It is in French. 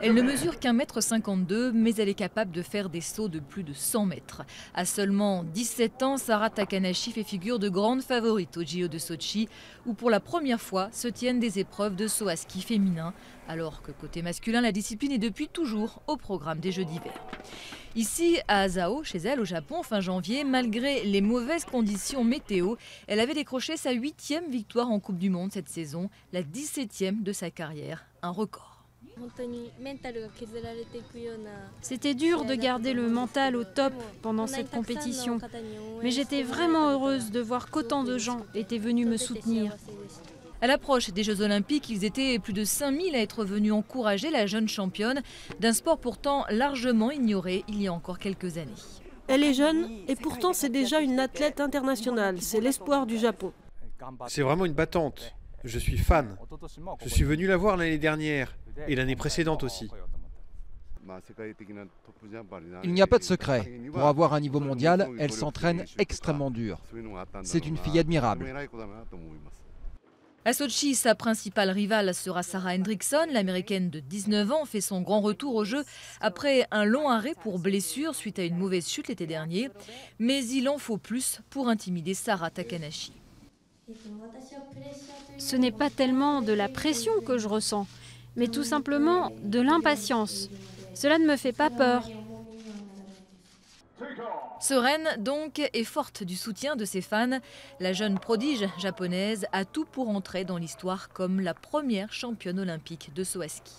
Elle ne mesure qu'1,52 m, mais elle est capable de faire des sauts de plus de 100 mètres. À seulement 17 ans, Sara Takanashi fait figure de grande favorite au JO de Sochi, où pour la première fois se tiennent des épreuves de saut à ski féminin, alors que côté masculin, la discipline est depuis toujours au programme des Jeux d'hiver. Ici, à Asao, chez elle, au Japon, fin janvier, malgré les mauvaises conditions météo, elle avait décroché sa 8e victoire en Coupe du Monde cette saison, la 17e de sa carrière, un record. C'était dur de garder le mental au top pendant cette compétition, mais j'étais vraiment heureuse de voir qu'autant de gens étaient venus me soutenir. À l'approche des Jeux Olympiques, ils étaient plus de 5000 à être venus encourager la jeune championne d'un sport pourtant largement ignoré il y a encore quelques années. Elle est jeune et pourtant c'est déjà une athlète internationale, c'est l'espoir du Japon. C'est vraiment une battante, je suis fan. Je suis venu la voir l'année dernière et l'année précédente aussi. Il n'y a pas de secret. Pour avoir un niveau mondial, elle s'entraîne extrêmement dur. C'est une fille admirable. À Sochi, sa principale rivale sera Sarah Hendrickson. L'américaine de 19 ans fait son grand retour au jeu après un long arrêt pour blessure suite à une mauvaise chute l'été dernier. Mais il en faut plus pour intimider Sara Takanashi. Ce n'est pas tellement de la pression que je ressens, mais tout simplement de l'impatience. Cela ne me fait pas peur. Sereine donc et forte du soutien de ses fans, la jeune prodige japonaise a tout pour entrer dans l'histoire comme la première championne olympique de saut à ski.